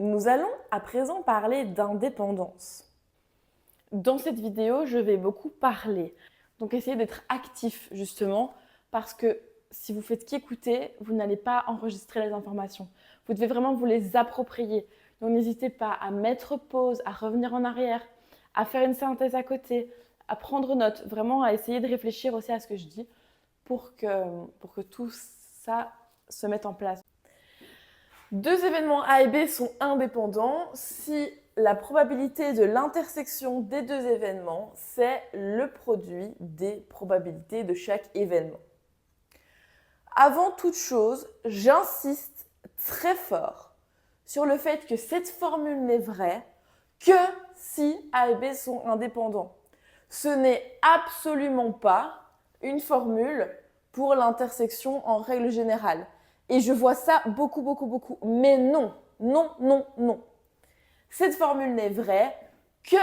Nous allons à présent parler d'indépendance. Dans cette vidéo, je vais beaucoup parler. Donc essayez d'être actif justement parce que si vous faites qu'écouter, vous n'allez pas enregistrer les informations. Vous devez vraiment vous les approprier. Donc n'hésitez pas à mettre pause, à revenir en arrière, à faire une synthèse à côté, à prendre note, vraiment à essayer de réfléchir aussi à ce que je dis pour que tout ça se mette en place. Deux événements A et B sont indépendants si la probabilité de l'intersection des deux événements, c'est le produit des probabilités de chaque événement. Avant toute chose, j'insiste très fort sur le fait que cette formule n'est vraie que si A et B sont indépendants. Ce n'est absolument pas une formule pour l'intersection en règle générale. Et je vois ça beaucoup. Mais non. Cette formule n'est vraie que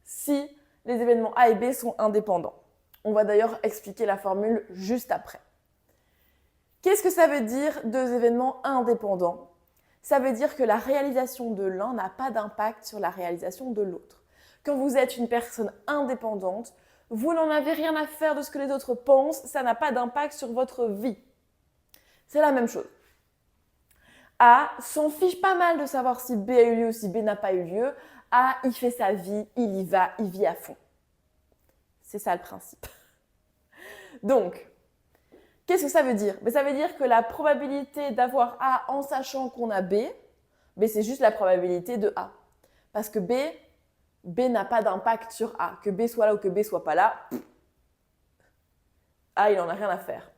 si les événements A et B sont indépendants. On va d'ailleurs expliquer la formule juste après. Qu'est-ce que ça veut dire deux événements indépendants? Ça veut dire que la réalisation de l'un n'a pas d'impact sur la réalisation de l'autre. Quand vous êtes une personne indépendante, vous n'en avez rien à faire de ce que les autres pensent, ça n'a pas d'impact sur votre vie. C'est la même chose. A s'en fiche pas mal de savoir si B a eu lieu ou si B n'a pas eu lieu. A, il fait sa vie, il y va, il vit à fond. C'est ça le principe. Donc, qu'est-ce que ça veut dire? Ça veut dire que la probabilité d'avoir A en sachant qu'on a B, c'est juste la probabilité de A. Parce que B n'a pas d'impact sur A. Que B soit là ou que B soit pas là, A, il n'en a rien à faire.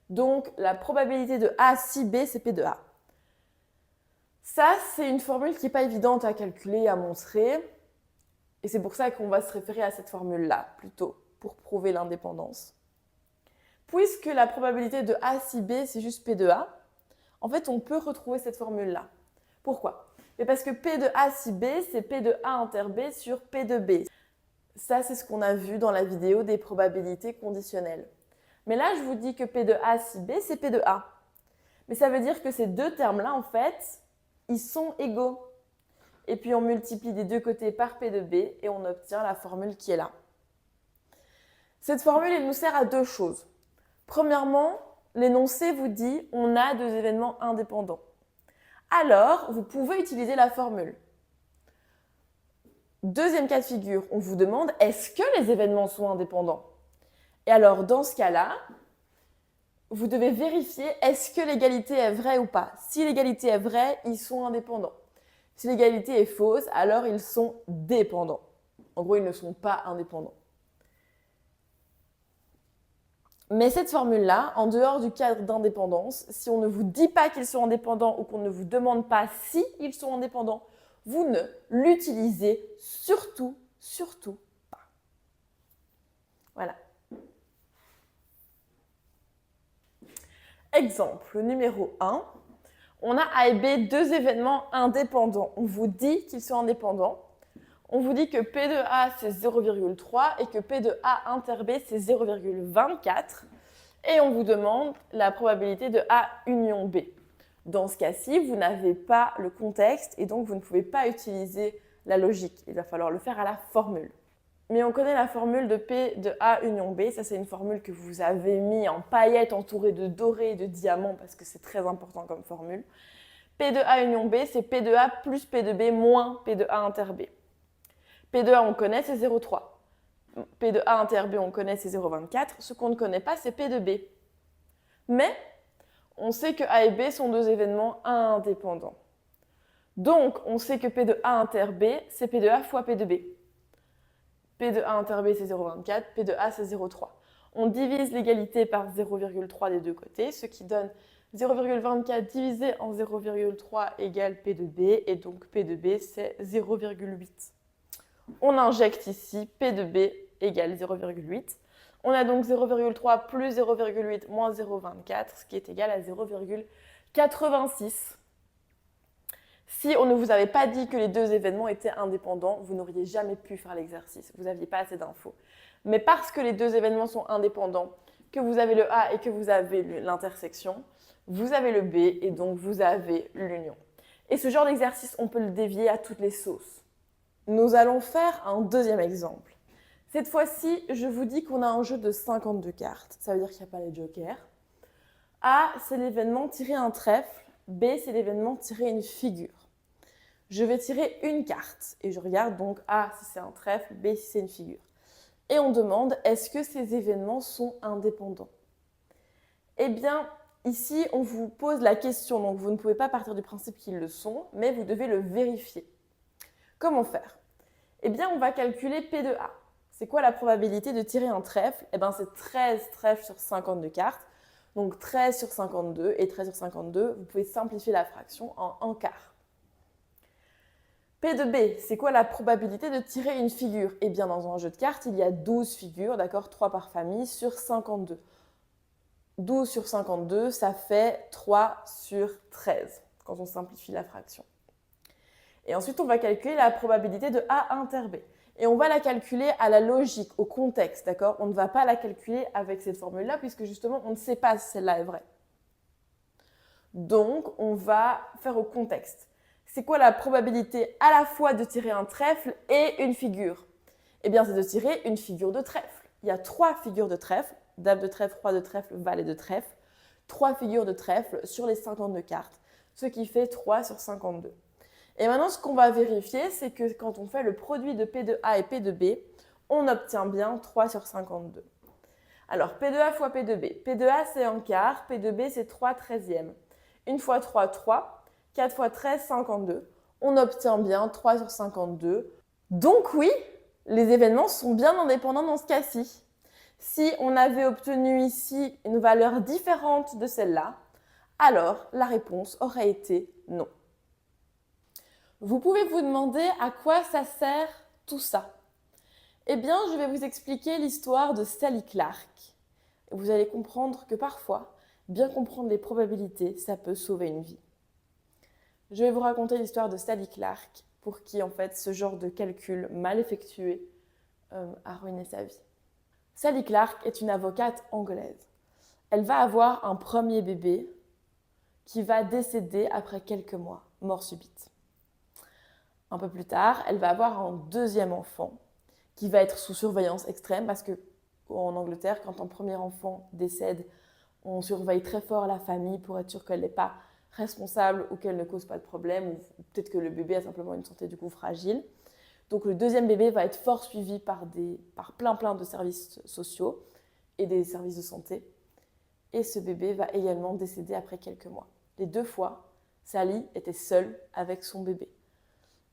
Donc, la probabilité de A si B, c'est P de A. Ça, c'est une formule qui n'est pas évidente à calculer, à montrer. Et c'est pour ça qu'on va se référer à cette formule-là, plutôt, pour prouver l'indépendance. Puisque la probabilité de A si B, c'est juste P de A, en fait, on peut retrouver cette formule-là. Pourquoi? Parce que P de A si B, c'est P de A inter B sur P de B. Ça, c'est ce qu'on a vu dans la vidéo des probabilités conditionnelles. Mais là, je vous dis que P de A si B, c'est P de A. Mais ça veut dire que ces deux termes-là, en fait, ils sont égaux. Et puis, on multiplie des deux côtés par P de B et on obtient la formule qui est là. Cette formule, elle nous sert à deux choses. Premièrement, l'énoncé vous dit on a deux événements indépendants. Alors, vous pouvez utiliser la formule. Deuxième cas de figure, on vous demande est-ce que les événements sont indépendants? Et alors, dans ce cas-là, vous devez vérifier est-ce que l'égalité est vraie ou pas. Si l'égalité est vraie, ils sont indépendants. Si l'égalité est fausse, alors ils sont dépendants. En gros, ils ne sont pas indépendants. Mais cette formule-là, en dehors du cadre d'indépendance, si on ne vous dit pas qu'ils sont indépendants ou qu'on ne vous demande pas si ils sont indépendants, vous ne l'utilisez surtout pas. Voilà. Exemple numéro 1. On a A et B, deux événements indépendants. On vous dit qu'ils sont indépendants. On vous dit que P de A, c'est 0,3 et que P de A inter B, c'est 0,24. Et on vous demande la probabilité de A union B. Dans ce cas-ci, vous n'avez pas le contexte et donc vous ne pouvez pas utiliser la logique. Il va falloir le faire à la formule. Mais on connaît la formule de P de A union B. Ça, c'est une formule que vous avez mis en paillettes entourée de dorés et de diamants parce que c'est très important comme formule. P de A union B, c'est P de A plus P de B moins P de A inter B. P de A, on connaît, c'est 0,3. P de A inter B, on connaît, c'est 0,24. Ce qu'on ne connaît pas, c'est P de B. Mais on sait que A et B sont deux événements indépendants. Donc, on sait que P de A inter B, c'est P de A fois P de B. P de A inter B, c'est 0,24. P de A, c'est 0,3. On divise l'égalité par 0,3 des deux côtés, ce qui donne 0,24 divisé en 0,3 égale P de B. Et donc, P de B, c'est 0,8. On injecte ici P de B égale 0,8. On a donc 0,3 plus 0,8 moins 0,24, ce qui est égal à 0,86. Si on ne vous avait pas dit que les deux événements étaient indépendants, vous n'auriez jamais pu faire l'exercice. Vous n'aviez pas assez d'infos. Mais parce que les deux événements sont indépendants, que vous avez le A et que vous avez l'intersection, vous avez le B et donc vous avez l'union. Et ce genre d'exercice, on peut le dévier à toutes les sauces. Nous allons faire un deuxième exemple. Cette fois-ci, je vous dis qu'on a un jeu de 52 cartes. Ça veut dire qu'il n'y a pas les jokers. A, c'est l'événement tirer un trèfle. B, c'est l'événement tirer une figure. Je vais tirer une carte et je regarde donc A si c'est un trèfle, B si c'est une figure. Et on demande, est-ce que ces événements sont indépendants? Eh bien, ici, on vous pose la question, donc vous ne pouvez pas partir du principe qu'ils le sont, mais vous devez le vérifier. Comment faire? Eh bien, on va calculer P de A. C'est quoi la probabilité de tirer un trèfle? Eh bien, c'est 13 trèfles sur 52 cartes. Donc 13 sur 52 et 13 sur 52, vous pouvez simplifier la fraction en 1 quart. P de B, c'est quoi la probabilité de tirer une figure? Eh bien, dans un jeu de cartes, il y a 12 figures, d'accord, 3 par famille sur 52. 12 sur 52, ça fait 3 sur 13, quand on simplifie la fraction. Et ensuite, on va calculer la probabilité de A inter B. Et on va la calculer à la logique, au contexte, d'accord? On ne va pas la calculer avec cette formule-là, puisque justement, on ne sait pas si celle-là est vraie. Donc, on va faire au contexte. C'est quoi la probabilité à la fois de tirer un trèfle et une figure? Eh bien, c'est de tirer une figure de trèfle. Il y a 3 figures de trèfle, dame de trèfle, roi de trèfle, valet de trèfle. 3 figures de trèfle sur les 52 cartes, ce qui fait 3 sur 52. Et maintenant, ce qu'on va vérifier, c'est que quand on fait le produit de P de A et P de B, on obtient bien 3 sur 52. Alors, P de A fois P de B. P de A, c'est 1 quart. P de B, c'est 3 treizièmes. 1 fois 3, 3. 4 fois 13, 52. On obtient bien 3 sur 52. Donc oui, les événements sont bien indépendants dans ce cas-ci. Si on avait obtenu ici une valeur différente de celle-là, alors la réponse aurait été non. Vous pouvez vous demander à quoi ça sert tout ça. Eh bien, je vais vous expliquer l'histoire de Sally Clark. Vous allez comprendre que parfois, bien comprendre les probabilités, ça peut sauver une vie. Je vais vous raconter l'histoire de Sally Clark, pour qui en fait ce genre de calcul mal effectué a ruiné sa vie. Sally Clark est une avocate anglaise. Elle va avoir un premier bébé qui va décéder après quelques mois, mort subite. Un peu plus tard, elle va avoir un deuxième enfant qui va être sous surveillance extrême parce que en Angleterre, quand un premier enfant décède, on surveille très fort la famille pour être sûr qu'elle n'est pas responsable ou qu'elle ne cause pas de problème, ou peut-être que le bébé a simplement une santé du coup fragile. Donc le deuxième bébé va être fort suivi par plein de services sociaux et des services de santé. Et ce bébé va également décéder après quelques mois. Les 2 fois, Sally était seule avec son bébé.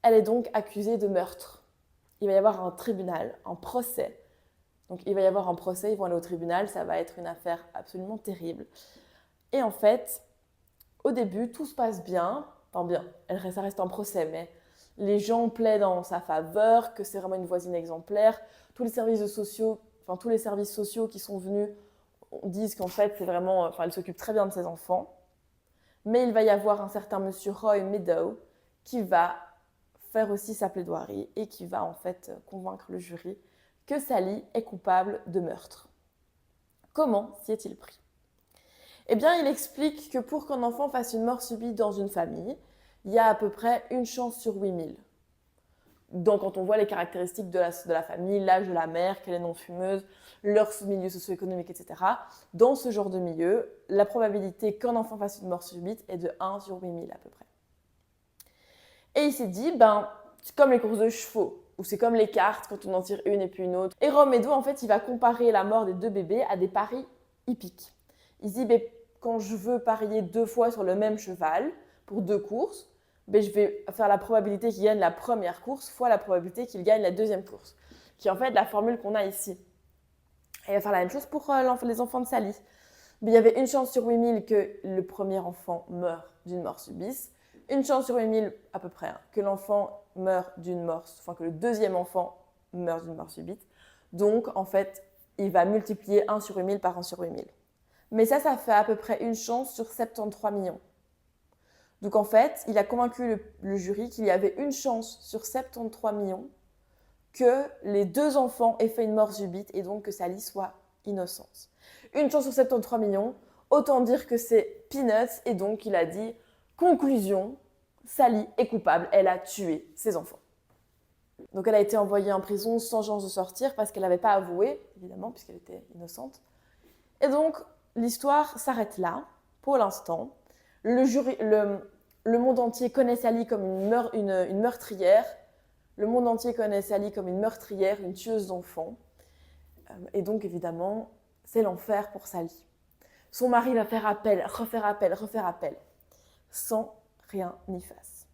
Elle est donc accusée de meurtre. Il va y avoir un tribunal, un procès. Donc il va y avoir un procès, ils vont aller au tribunal, ça va être une affaire absolument terrible. Et en fait, au début, tout se passe bien. Enfin bien, ça reste un procès, mais les gens plaident en sa faveur, que c'est vraiment une voisine exemplaire. Tous les services sociaux qui sont venus disent qu'en fait, elle s'occupe très bien de ses enfants. Mais il va y avoir un certain monsieur Roy Meadow qui va faire aussi sa plaidoirie et qui va en fait convaincre le jury que Sally est coupable de meurtre. Comment s'y est-il pris? Eh bien, il explique que pour qu'un enfant fasse une mort subite dans une famille, il y a à peu près une chance sur 8000. Donc, quand on voit les caractéristiques de la famille, l'âge de la mère, qu'elle est non-fumeuse, leur milieu socio-économique, etc., dans ce genre de milieu, la probabilité qu'un enfant fasse une mort subite est de 1 sur 8000 à peu près. Et il s'est dit, c'est comme les courses de chevaux, ou c'est comme les cartes quand on en tire une et puis une autre. Et Roy Meadow, en fait, il va comparer la mort des 2 bébés à des paris hippiques. Il se dit, quand je veux parier 2 fois sur le même cheval pour 2 courses, je vais faire la probabilité qu'il gagne la première course fois la probabilité qu'il gagne la deuxième course, qui est en fait la formule qu'on a ici. Et il va faire la même chose pour les enfants de Sally. Il y avait une chance sur 8000 que le premier enfant meure d'une mort subite, une chance sur 8000 à peu près que l'enfant meure que le deuxième enfant meure d'une mort subite. Donc en fait, il va multiplier 1 sur 8000 par 1 sur 8000. Mais ça fait à peu près une chance sur 73 millions. Donc en fait, il a convaincu le jury qu'il y avait une chance sur 73 millions que les 2 enfants aient fait une mort subite et donc que Sally soit innocente. Une chance sur 73 millions, autant dire que c'est peanuts, et donc il a dit, conclusion, Sally est coupable, elle a tué ses enfants. Donc elle a été envoyée en prison sans chance de sortir parce qu'elle n'avait pas avoué, évidemment, puisqu'elle était innocente. Et donc l'histoire s'arrête là, pour l'instant. Le monde entier connaît Sally comme une meurtrière. Le monde entier connaît Sally comme une meurtrière, une tueuse d'enfants. Et donc évidemment, c'est l'enfer pour Sally. Son mari va faire appel, refaire appel, sans rien y fasse.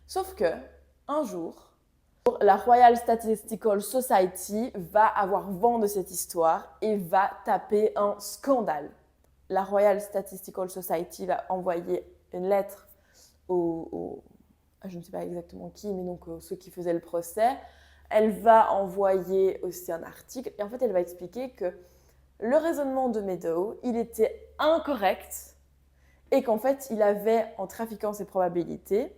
Sauf que, un jour, la Royal Statistical Society va avoir vent de cette histoire et va taper un scandale. La Royal Statistical Society va envoyer une lettre je ne sais pas exactement qui, mais donc ceux qui faisaient le procès. Elle va envoyer aussi un article et en fait, elle va expliquer que le raisonnement de Meadow, il était incorrect et qu'en fait, il avait, en trafiquant ses probabilités,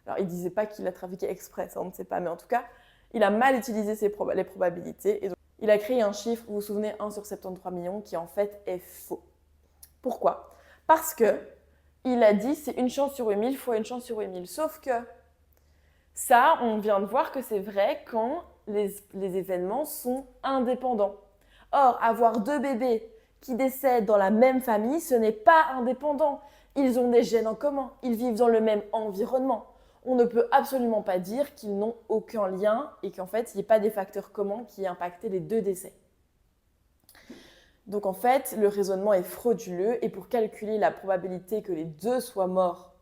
alors il ne disait pas qu'il a trafiqué exprès, ça on ne sait pas, mais en tout cas, il a mal utilisé les probabilités et donc, il a créé un chiffre, vous vous souvenez, 1 sur 73 millions, qui en fait est faux. Pourquoi ? Parce que il a dit c'est une chance sur 8000 fois une chance sur 8000. Sauf que ça, on vient de voir que c'est vrai quand les événements sont indépendants. Or, avoir 2 bébés qui décèdent dans la même famille, ce n'est pas indépendant. Ils ont des gènes en commun, ils vivent dans le même environnement. On ne peut absolument pas dire qu'ils n'ont aucun lien et qu'en fait, il n'y ait pas des facteurs communs qui aient impacté les 2 décès. Donc en fait, le raisonnement est frauduleux et pour calculer la probabilité que les 2 soient morts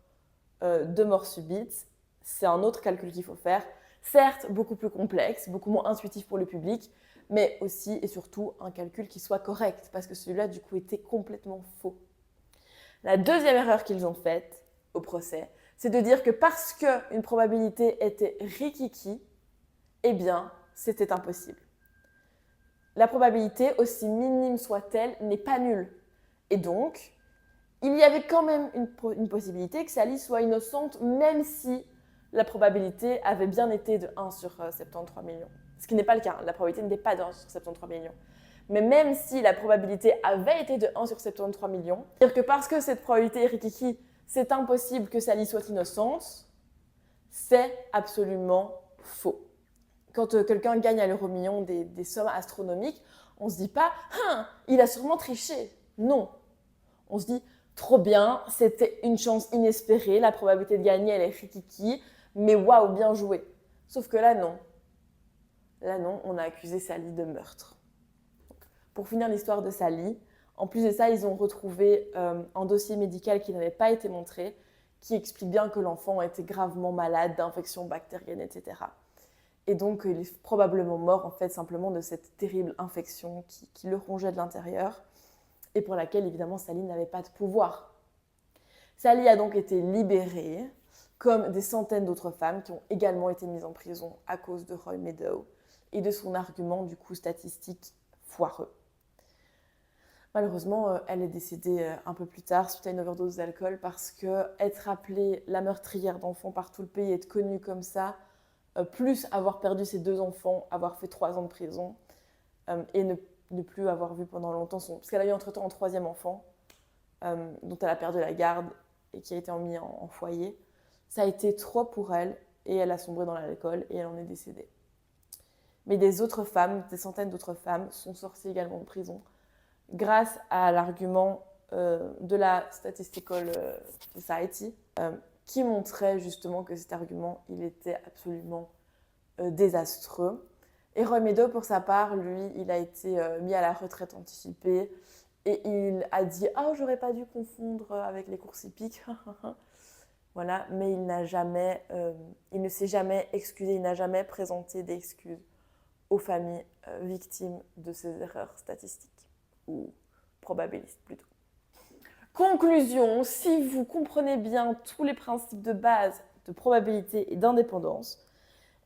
de mort subite, c'est un autre calcul qu'il faut faire. Certes, beaucoup plus complexe, beaucoup moins intuitif pour le public, mais aussi et surtout un calcul qui soit correct parce que celui-là, du coup, était complètement faux. La deuxième erreur qu'ils ont faite au procès, c'est de dire que parce qu'une probabilité était rikiki, eh bien, c'était impossible. La probabilité, aussi minime soit-elle, n'est pas nulle. Et donc, il y avait quand même une possibilité que Sally soit innocente, même si la probabilité avait bien été de 1 sur 73 millions. Ce qui n'est pas le cas, la probabilité n'était pas de 1 sur 73 millions. Mais même si la probabilité avait été de 1 sur 73 millions, c'est-à-dire que parce que cette probabilité est rikiki, c'est impossible que Sally soit innocente, c'est absolument faux. Quand quelqu'un gagne à l'euro-million des sommes astronomiques, on ne se dit pas « il a sûrement triché ». Non. On se dit « trop bien, c'était une chance inespérée, la probabilité de gagner, elle est rikiki, mais waouh, bien joué ». Sauf que là, non. Là, non, on a accusé Sally de meurtre. Donc, pour finir l'histoire de Sally, en plus de ça, ils ont retrouvé un dossier médical qui n'avait pas été montré, qui explique bien que l'enfant était gravement malade d'infections bactériennes, etc. Et donc, il est probablement mort en fait simplement de cette terrible infection qui le rongeait de l'intérieur et pour laquelle évidemment Sally n'avait pas de pouvoir. Sally a donc été libérée, comme des centaines d'autres femmes qui ont également été mises en prison à cause de Roy Meadow et de son argument du coup statistique foireux. Malheureusement, elle est décédée un peu plus tard suite à une overdose d'alcool parce que être appelée la meurtrière d'enfants par tout le pays, être connue comme ça, plus avoir perdu ses 2 enfants, avoir fait 3 ans de prison et ne plus avoir vu pendant longtemps parce qu'elle a eu entre-temps un 3e enfant dont elle a perdu la garde et qui a été mis en foyer. Ça a été trop pour elle et elle a sombré dans l'alcool et elle en est décédée. Mais des centaines d'autres femmes sont sorties également de prison grâce à l'argument de la Statistical Society qui montrait justement que cet argument, il était absolument désastreux. Et Roy Meadow, pour sa part, lui, il a été mis à la retraite anticipée et il a dit « Ah, j'aurais pas dû confondre avec les courses hippiques. » Voilà, mais il ne s'est jamais excusé, il n'a jamais présenté d'excuses aux familles victimes de ces erreurs statistiques, ou probabilistes plutôt. Conclusion, si vous comprenez bien tous les principes de base de probabilité et d'indépendance,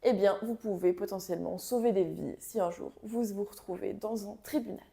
eh bien, vous pouvez potentiellement sauver des vies si un jour vous vous retrouvez dans un tribunal.